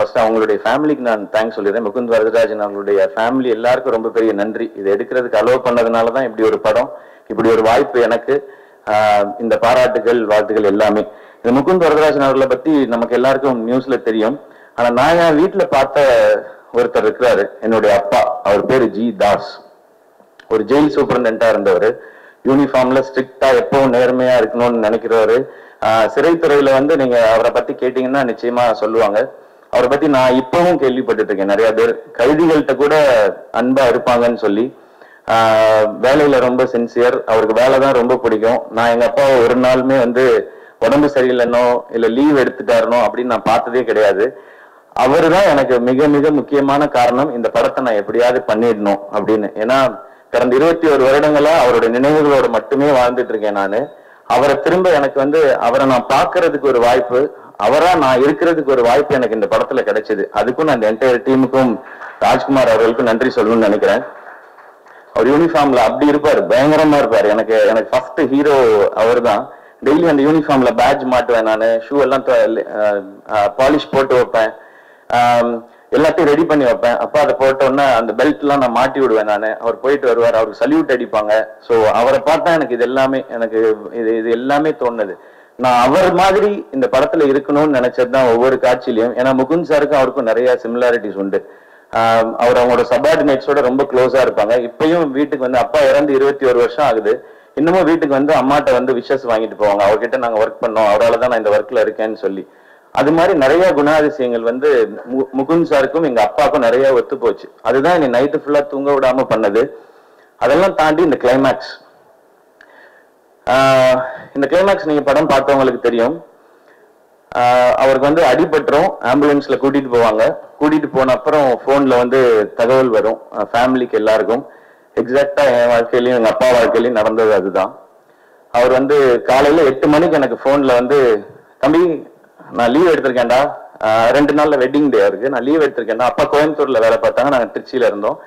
First அவங்களுடைய ஃபேமிலிக்கு நான் தேங்க்ஸ் சொல்லிடுறேன். முகுந்த் வரதராஜன் அவங்களுடைய ஃபேமிலி எல்லாருக்கும் ரொம்ப பெரிய நன்றி. இதை எடுக்கிறதுக்கு அலோவ் பண்ணதுனால தான் இப்படி ஒரு படம், இப்படி ஒரு வாய்ப்பு எனக்கு. இந்த பாராட்டுகள், வாழ்த்துகள் எல்லாமே. இந்த முகுந்த் வரதராஜன் அவர்களை பத்தி நமக்கு எல்லாருக்கும் நியூஸ்ல தெரியும். ஆனா நான் என் வீட்டுல பார்த்த ஒருத்தர் இருக்கிறாரு, என்னுடைய அப்பா. அவர் பேரு ஜி தாஸ். ஒரு ஜெயில் சூப்பரண்டா இருந்தவர். யூனிஃபார்ம்ல ஸ்ட்ரிக்டா எப்பவும் நேர்மையா இருக்கணும்னு நினைக்கிறவரு. சிறைத்துறையில வந்து நீங்க அவரை பத்தி கேட்டீங்கன்னா நிச்சயமா சொல்லுவாங்க. அவரை பத்தி நான் இப்பவும் கேள்விப்பட்டு இருக்கேன். நிறைய பேர் கைதிகள்கிட்ட கூட அன்பா இருப்பாங்கன்னு சொல்லி. வேலையில ரொம்ப சின்சியர். அவருக்கு வேலை தான் ரொம்ப பிடிக்கும். நான் எங்க அப்பாவை ஒரு நாளுமே வந்து உடம்பு சரியில்லைனோ இல்ல லீவ் எடுத்துட்டாருனோ அப்படின்னு நான் பார்த்ததே கிடையாது. அவரு தான் எனக்கு மிக மிக முக்கியமான காரணம், இந்த படத்தை நான் எப்படியாவது பண்ணிடணும் அப்படின்னு. ஏன்னா கடந்த 21 வருடங்களா அவருடைய நினைவுகளோட மட்டுமே வாழ்ந்துட்டு இருக்கேன் நானு. அவரை திரும்ப எனக்கு வந்து அவரை நான் பார்க்கறதுக்கு ஒரு வாய்ப்பு, அவரா நான் இருக்கிறதுக்கு ஒரு வாய்ப்பு எனக்கு இந்த படத்துல கிடைச்சது. அதுக்கும் நான் இந்த என்டையர் டீமுக்கும் ராஜ்குமார் அவர்களுக்கும் நன்றி சொல்லணும்னு நினைக்கிறேன். அவர் யூனிஃபார்ம்ல அப்படி இருப்பாரு, பயங்கரமா இருப்பாரு. எனக்கு ஃபர்ஸ்ட் ஹீரோ அவர் தான். டெய்லி அந்த யூனிஃபார்ம்ல பேட்ஜ் மாட்டுவேன் நான், ஷூ எல்லாம் பாலிஷ் போட்டு வைப்பேன், எல்லாத்தையும் ரெடி பண்ணி வைப்பேன். அப்பா அதை போட்டோன்னா அந்த பெல்ட் எல்லாம் நான் மாட்டி விடுவேன் நான். அவர் போயிட்டு வருவார், அவருக்கு சல்யூட் அடிப்பாங்க. ஸோ அவரை பார்த்தா எனக்கு இது எல்லாமே இது எல்லாமே தோணுது. நான் அவர் மாதிரி இந்த படத்துல இருக்கணும்னு நினைச்சதுதான் ஒவ்வொரு காட்சியிலையும். ஏன்னா முகுந்த் சாருக்கும் அவருக்கும் நிறைய சிமிலாரிட்டிஸ் உண்டு. அவர் அவங்களோட சபார்டினேட்ஸோட ரொம்ப க்ளோஸா இருப்பாங்க. இப்பயும் வீட்டுக்கு வந்து, அப்பா இறந்து 21 வருஷம் ஆகுது, இன்னமும் வீட்டுக்கு வந்து அம்மாட்ட வந்து விஷஸ் வாங்கிட்டு போவாங்க. அவர்கிட்ட நாங்க ஒர்க் பண்ணோம், அவரால் தான் நான் இந்த ஒர்க்ல இருக்கேன்னு சொல்லி. அது மாதிரி நிறைய குணாதிசயங்கள் வந்து முகுந்த் சாருக்கும் எங்க அப்பாவுக்கும் நிறைய ஒத்து போச்சு. அதுதான் என்னை நைட்டு ஃபுல்லா தூங்க விடாம பண்ணது. அதெல்லாம் தாண்டி இந்த கிளைமேக்ஸ், நீங்க படம் பார்த்தவங்களுக்கு தெரியும். அவருக்கு வந்து அடிபட்டுரும், ஆம்புலன்ஸ்ல கூட்டிட்டு போவாங்க. கூட்டிட்டு போன அப்புறம் போன்ல வந்து தகவல் வரும் ஃபேமிலிக்கு எல்லாருக்கும். எக்ஸாக்டா என் வாழ்க்கையிலையும் எங்க அப்பா வாழ்க்கையிலையும் நடந்தது அதுதான். அவர் வந்து காலையில 8 மணிக்கு எனக்கு போன்ல வந்து, தம்பி நான் லீவ் எடுத்திருக்கேன்டா, 2 நாள்ல வெட்டிங் டே இருக்கு, நான் லீவ் எடுத்திருக்கேன்டா. அப்பா கோயம்புத்தூர்ல வேலை பார்த்தாங்க, நாங்க திருச்சியில இருந்தோம்.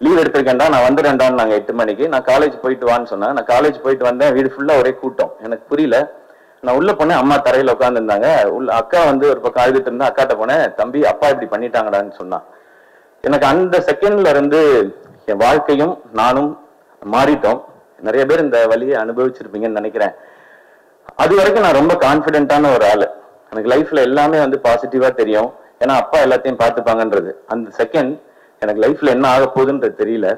லீவ் எடுத்திருக்கேன்டா, நான் வந்துடுறேன்டான்னு நாங்க 8 மணிக்கு. நான் காலேஜ் போயிட்டு வான்னு சொன்னேன். நான் காலேஜ் போயிட்டு வந்தேன், வீடு ஃபுல்லா ஒரே கூட்டம், எனக்கு புரியல. நான் உள்ள போனேன், அம்மா தரையில உட்காந்துருந்தாங்க. அக்கா வந்து ஒரு பக்கம் அழுதுட்டு இருந்தா. அக்காட்ட போனேன், தம்பி அப்பா இப்படி பண்ணிட்டாங்கடான்னு சொன்னான். எனக்கு அந்த செகண்ட்ல இருந்து என் வாழ்க்கையும் நானும் மாறிட்டோம். நிறைய பேர் இந்த வழியை அனுபவிச்சிருப்பீங்கன்னு நினைக்கிறேன். அது வரைக்கும் நான் ரொம்ப கான்பிடென்டான ஒரு ஆளு. எனக்கு லைஃப்ல எல்லாமே வந்து பாசிட்டிவா தெரியும், ஏன்னா அப்பா எல்லாத்தையும் பார்த்துப்பாங்கன்றது. அந்த செகண்ட் எனக்கு லைஃப்ல என்ன ஆக போகுதுன்றது தெரியல.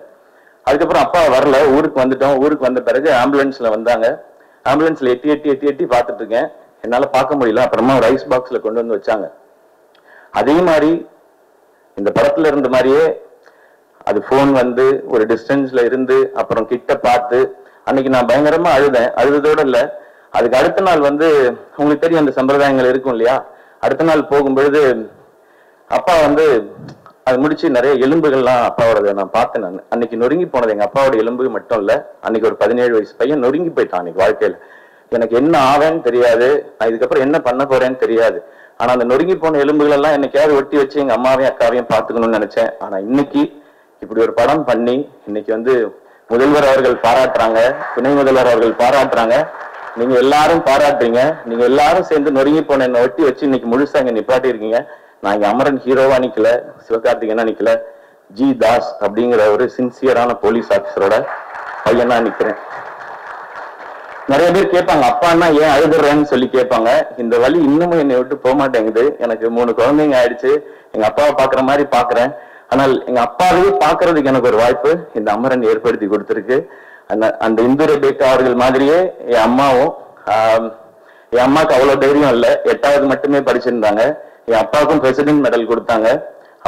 அதுக்கப்புறம் அப்பா வரல, ஊருக்கு வந்துட்டோம். ஊருக்கு வந்த பிறகு ஆம்புலன்ஸ்ல வந்தாங்க. ஆம்புலன்ஸ்ல எட்டி பார்த்துட்டு இருக்கேன், என்னால பார்க்க முடியல. அப்புறமா ஒரு ஐஸ் பாக்ஸ்ல கொண்டு வந்து வச்சாங்க. அதே மாதிரி இந்த படத்துல இருந்த மாதிரியே அது போன் வந்து ஒரு டிஸ்டன்ஸ்ல இருந்து அப்புறம் கிட்ட பார்த்து, அன்னைக்கு நான் பயங்கரமா அழுதேன். அழுததோட இல்ல, அதுக்கு அடுத்த நாள் வந்து உங்களுக்கு தெரியும் அந்த சம்பிரதாயங்கள் இருக்கும் இல்லையா. அடுத்த நாள் போகும்பொழுது அப்பா வந்து அது முடிச்சு நிறைய எலும்புகள்லாம் அப்பாவோட நான் பார்த்தேன். நான் அன்னைக்கு நொறுங்கி போனது எங்க அப்பாவோட எலும்பு மட்டும் இல்ல, அன்னைக்கு ஒரு 17 வயசு பையன் நொறுங்கி போயிட்டான் அன்னைக்கு வாழ்க்கையில. எனக்கு என்ன ஆவேன்னு தெரியாது, நான் இதுக்கப்புறம் என்ன பண்ண போறேன்னு தெரியாது. ஆனா அந்த நொறுங்கி போன எலும்புகள் எல்லாம் என்னைக்காவது ஒட்டி வச்சு எங்க அம்மாவையும் அக்காவையும் பார்த்துக்கணும்னு நினைச்சேன். ஆனா இன்னைக்கு இப்படி ஒரு படம் பண்ணி இன்னைக்கு வந்து முதல்வர் அவர்கள் பாராட்டுறாங்க, துணை முதல்வர் அவர்கள் பாராட்டுறாங்க, நீங்க எல்லாரும் பாராட்டுறீங்க. நீங்க எல்லாரும் சேர்ந்து நொறுங்கி போன என்னை ஒட்டி வச்சு இன்னைக்கு முழுசா இங்க நிப்பாட்டி இருக்கீங்க. நான் இங்க அமரன் ஹீரோவா நிக்கல, சிவகார்த்திகேயனா நிக்கல, ஜி தாஸ் அப்படிங்கிற ஒரு சின்சியரான போலீஸ் ஆபீசரோட பையனா நிக்கிறேன். நிறைய பேர் கேட்பாங்க, அப்பான்னா ஏன் அழுதுறேன்னு சொல்லி கேட்பாங்க. இந்த வழி இன்னமும் என்னை விட்டு போக மாட்டேங்குது. எனக்கு 3 குழந்தைங்க ஆயிடுச்சு, எங்க அப்பாவை பாக்குற மாதிரி பாக்குறேன். ஆனால் எங்க அப்பாவையே பாக்குறதுக்கு எனக்கு ஒரு வாய்ப்பு இந்த அமரன் ஏற்படுத்தி கொடுத்திருக்கு. அந்த இந்து ரெபேக்கா அவர்கள் மாதிரியே என் அம்மாவும், என் அம்மாவுக்கு அவ்வளவு தைரியம் இல்லை, 8வது மட்டுமே படிச்சிருந்தாங்க. என் அப்பாவுக்கும் பிரசிடென்ட் மெடல் கொடுத்தாங்க.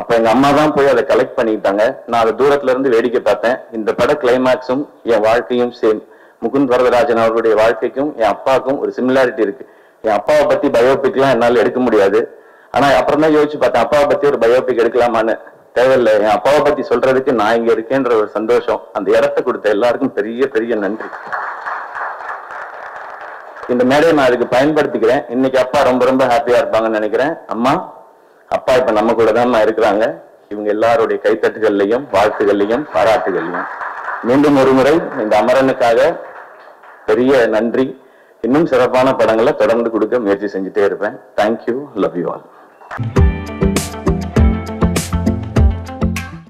அப்ப எங்க அம்மா தான் போய் அதை கலெக்ட் பண்ணிக்கிட்டாங்க. நான் அதை தூரத்துல இருந்து வேடிக்கை பார்த்தேன். இந்த பட கிளைமேக்ஸும் என் வாழ்க்கையும் சேம். முகுந்த் வரதராஜன் அவர்களுடைய வாழ்க்கைக்கும் என் அப்பாவுக்கும் ஒரு சிமிலாரிட்டி இருக்கு. என் அப்பாவை பத்தி பயோபிக்லாம் என்னால எடுக்க முடியாது. ஆனா அப்புறம் தான் யோசிச்சு பார்த்தேன், அப்பாவை பத்தி ஒரு பயோபிக் எடுக்கலாமான்னு. தேவையில்லை, என் அப்பாவை பத்தி சொல்றதுக்கு நான் இங்க இருக்கேன்ற ஒரு சந்தோஷம். அந்த இடத்தை கொடுத்த எல்லாருக்கும் பெரிய பெரிய நன்றி. இந்த மேடையை நான் அதுக்கு பயன்படுத்திக்கிறேன். இன்னைக்கு அப்பா ரொம்ப ரொம்ப ஹாப்பியா இருப்பாங்கன்னு நினைக்கிறேன். அம்மா அப்பா இப்ப நம்ம கூட தான் இருக்கிறாங்க. இவங்க எல்லாருடைய கைத்தட்டுகள்லையும் வாழ்த்துகள்லையும் பாராட்டுகள்லையும் மீண்டும் ஒரு முறை இந்த அமரனுக்காக பெரிய நன்றி. இன்னும் சிறப்பான படங்களை தொடர்ந்து கொடுக்க முயற்சி செஞ்சுட்டே இருப்பேன். Thank you, love you all.